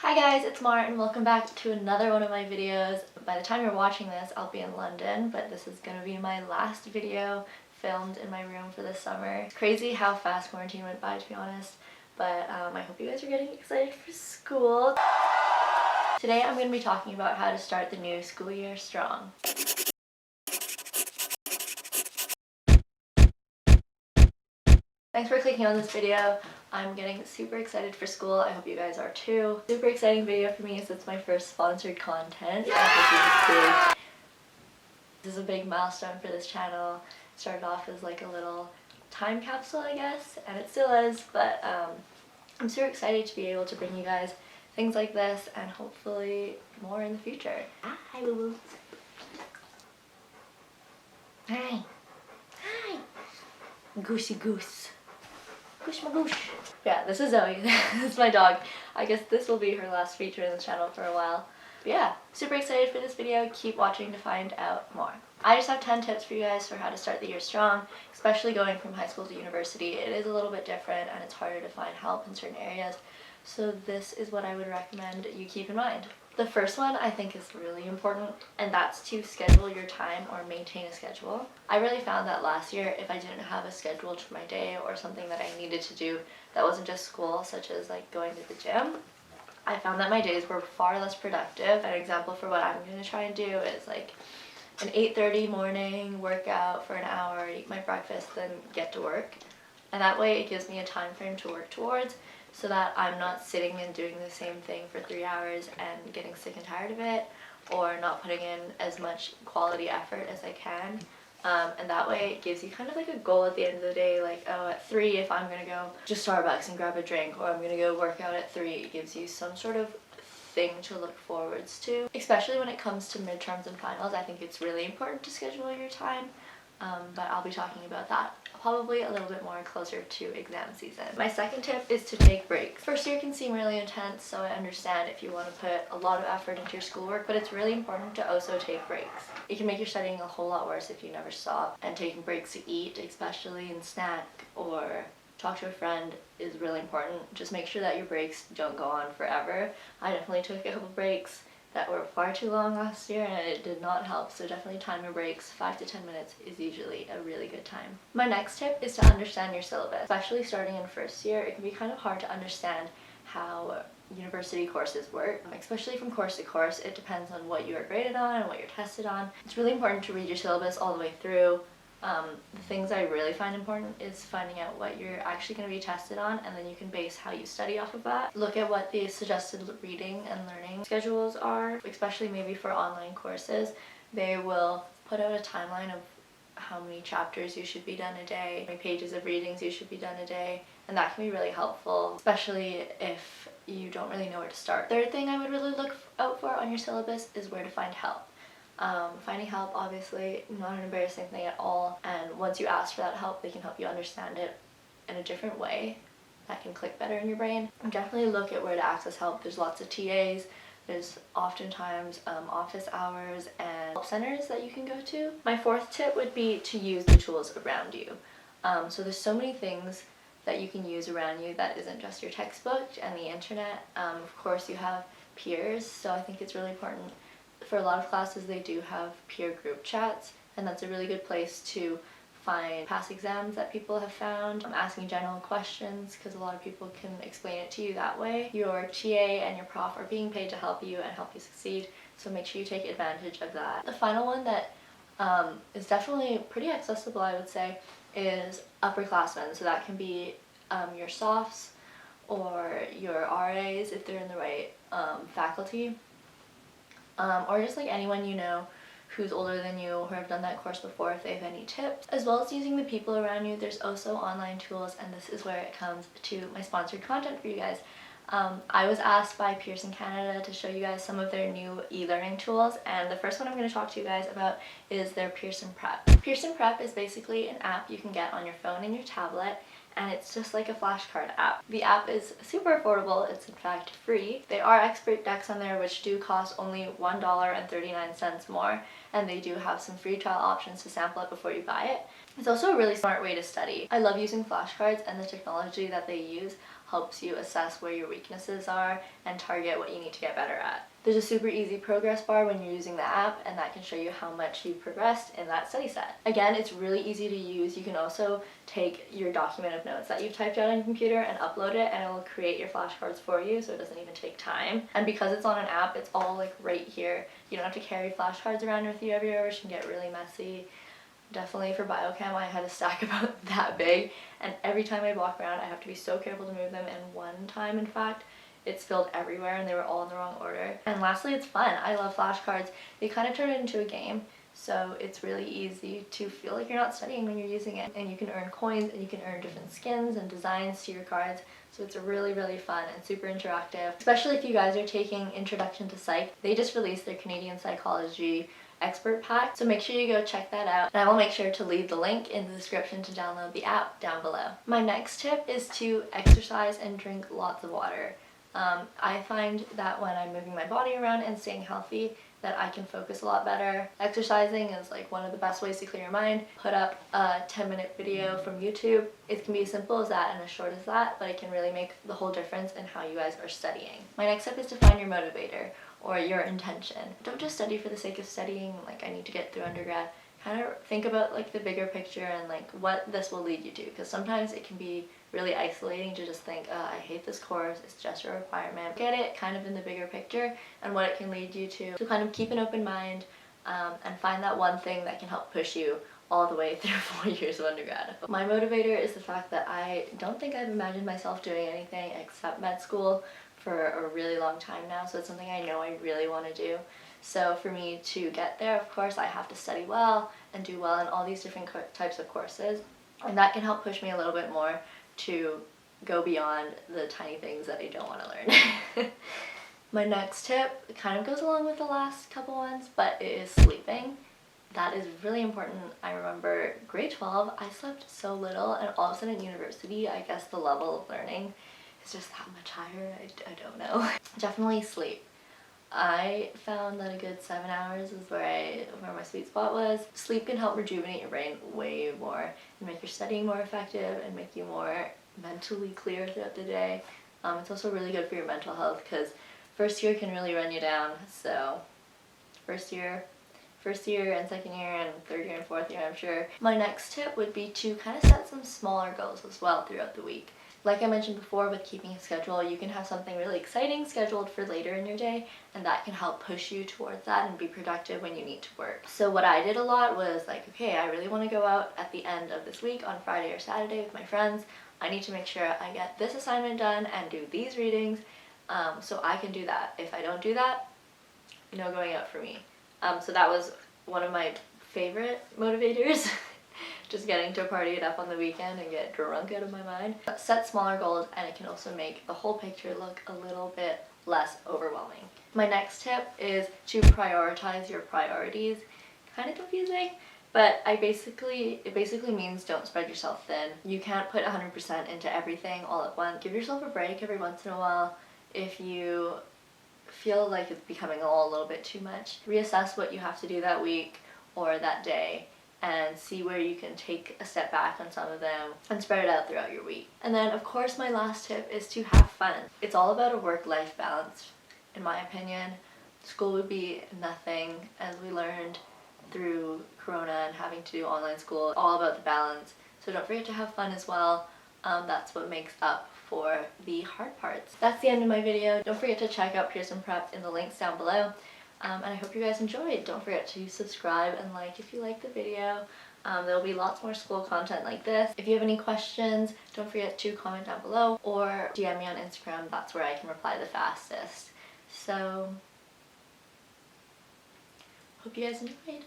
Hi guys, it's Mar and welcome back to another one of my videos. By the time you're watching this, I'll be in London, but this is gonna be my last video filmed in my room for this summer. It's crazy how fast quarantine went by, to be honest, but I hope you guys are getting excited for school. Today I'm gonna be talking about how to start the new school year strong. Thanks for clicking on this video. I'm getting super excited for school. I hope you guys are too. Super exciting video for me since it's my first sponsored content. This is a big milestone for this channel. It started off as like a little time capsule, I guess, and it still is, but I'm super excited to be able to bring you guys things like this and hopefully more in the future. Hi, boo-boo. Hi. Hi. Goosey goose. Goosh my goosh. Yeah, this is Zoe. This is my dog. I guess this will be her last feature in the channel for a while. But yeah, super excited for this video. Keep watching to find out more. I just have 10 tips for you guys for how to start the year strong, especially going from high school to university. It is a little bit different and it's harder to find help in certain areas. So this is what I would recommend you keep in mind. The first one I think is really important, and that's to schedule your time or maintain a schedule. I really found that last year, if I didn't have a schedule for my day or something that I needed to do that wasn't just school, such as like going to the gym, I found that my days were far less productive. An example for what I'm going to try and do is like an 8:30 morning workout for an hour, eat my breakfast, then get to work. And that way it gives me a time frame to work towards, so that I'm not sitting and doing the same thing for 3 hours and getting sick and tired of it, or not putting in as much quality effort as I can. And that way it gives you kind of like a goal at the end of the day, like, oh, at 3 if I'm gonna go to Starbucks and grab a drink, or I'm gonna go work out at 3, it gives you some sort of thing to look forwards to. Especially when it comes to midterms and finals, I think it's really important to schedule your time, but I'll be talking about that probably a little bit more closer to exam season. My second tip is to take breaks. First year can seem really intense, so I understand if you want to put a lot of effort into your schoolwork, but it's really important to also take breaks. It can make your studying a whole lot worse if you never stop, and taking breaks to eat, especially and snack or talk to a friend, is really important. Just make sure that your breaks don't go on forever. I definitely took a couple breaks that were far too long last year and it did not help, so definitely time your breaks. 5 to 10 minutes is usually a really good time. My next tip is to understand your syllabus. Especially starting in first year, it can be kind of hard to understand how university courses work, especially from course to course. It depends on what you are graded on and what you're tested on. It's really important to read your syllabus all the way through. The things I really find important is finding out what you're actually going to be tested on, and then you can base how you study off of that. Look at what the suggested reading and learning schedules are, especially maybe for online courses. They will put out a timeline of how many chapters you should be done a day, how many pages of readings you should be done a day, and that can be really helpful, especially if you don't really know where to start. Third thing I would really look out for on your syllabus is where to find help. Finding help, obviously, not an embarrassing thing at all, and once you ask for that help, they can help you understand it in a different way that can click better in your brain. Definitely look at where to access help. There's lots of TAs, there's oftentimes office hours and help centers that you can go to. My fourth tip would be to use the tools around you. So there's so many things that you can use around you that isn't just your textbook and the internet. Of course, you have peers, so I think it's really important. For a lot of classes, they do have peer group chats, and that's a really good place to find past exams that people have found. Asking general questions, because a lot of people can explain it to you that way. Your TA and your prof are being paid to help you and help you succeed, so make sure you take advantage of that. The final one that is definitely pretty accessible, I would say, is upperclassmen. So that can be your softs or your RAs if they're in the right faculty. Or just like anyone you know who's older than you or have done that course before if they have any tips. As well as using the people around you, there's also online tools, and this is where it comes to my sponsored content for you guys. I was asked by Pearson Canada to show you guys some of their new e-learning tools, and the first one I'm going to talk to you guys about is their Pearson Prep. Pearson Prep is basically an app you can get on your phone and your tablet, and it's just like a flashcard app. The app is super affordable, it's in fact free. There are expert decks on there which do cost only $1.39 more, and they do have some free trial options to sample it before you buy it. It's also a really smart way to study. I love using flashcards, and the technology that they use helps you assess where your weaknesses are and target what you need to get better at. There's a super easy progress bar when you're using the app, and that can show you how much you've progressed in that study set. Again, it's really easy to use. You can also take your document of notes that you've typed out on your computer and upload it, and it will create your flashcards for you, so it doesn't even take time. And because it's on an app, it's all like right here. You don't have to carry flashcards around with you everywhere, which can get really messy. Definitely for biochem, I had a stack about that big, and every time I walk around I have to be so careful to move them, and one time in fact it spilled everywhere and they were all in the wrong order. And lastly, it's fun. I love flashcards. They kind of turn it into a game, so it's really easy to feel like you're not studying when you're using it, and you can earn coins and you can earn different skins and designs to your cards. So it's really, really fun and super interactive, especially if you guys are taking Introduction to Psych. They just released their Canadian Psychology expert pack, so make sure you go check that out, and I will make sure to leave the link in the description to download the app down below. My next tip is to exercise and drink lots of water. I find that when I'm moving my body around and staying healthy, that I can focus a lot better. Exercising is like one of the best ways to clear your mind. Put up a 10-minute video from YouTube. It can be as simple as that and as short as that, but it can really make the whole difference in how you guys are studying. My next step is to find your motivator or your intention. Don't just study for the sake of studying, like I need to get through undergrad. Kind of think about like the bigger picture and like what this will lead you to, because sometimes it can be really isolating to just think, I hate this course, it's just a requirement. Get it kind of in the bigger picture and what it can lead you to. So kind of keep an open mind and find that one thing that can help push you all the way through 4 years of undergrad. My motivator is the fact that I don't think I've imagined myself doing anything except med school for a really long time now, so it's something I know I really want to do. So for me to get there, of course, I have to study well and do well in all these different types of courses, and that can help push me a little bit more to go beyond the tiny things that I don't want to learn. My next tip kind of goes along with the last couple ones, but it is sleeping. That is really important. I remember grade 12, I slept so little, and all of a sudden in university, I guess the level of learning is just that much higher. I don't know. Definitely sleep. I found that a good 7 hours is where my sweet spot was. Sleep can help rejuvenate your brain way more and make your studying more effective and make you more mentally clear throughout the day. It's also really good for your mental health because first year can really run you down. So first year and second year and third year and fourth year, I'm sure. My next tip would be to kind of set some smaller goals as well throughout the week. Like I mentioned before, with keeping a schedule, you can have something really exciting scheduled for later in your day, and that can help push you towards that and be productive when you need to work. So what I did a lot was like, okay, I really want to go out at the end of this week on Friday or Saturday with my friends. I need to make sure I get this assignment done and do these readings, so I can do that. If I don't do that, no going out for me. So that was one of my favorite motivators. Just getting to party it up on the weekend and get drunk out of my mind. Set smaller goals, and it can also make the whole picture look a little bit less overwhelming. My next tip is to prioritize your priorities. Kind of confusing, but it basically means don't spread yourself thin. You can't put 100% into everything all at once. Give yourself a break every once in a while if you feel like it's becoming all a little bit too much. Reassess what you have to do that week or that day, and see where you can take a step back on some of them and spread it out throughout your week. And then of course my last tip is to have fun. It's all about a work-life balance, in my opinion. School would be nothing, as we learned through Corona and having to do online school. All about the balance. So don't forget to have fun as well. That's what makes up for the hard parts. That's the end of my video. Don't forget to check out Pearson Prep in the links down below. And I hope you guys enjoyed. Don't forget to subscribe and like if you like the video. There will be lots more school content like this. If you have any questions, don't forget to comment down below or DM me on Instagram. That's where I can reply the fastest. So, hope you guys enjoyed.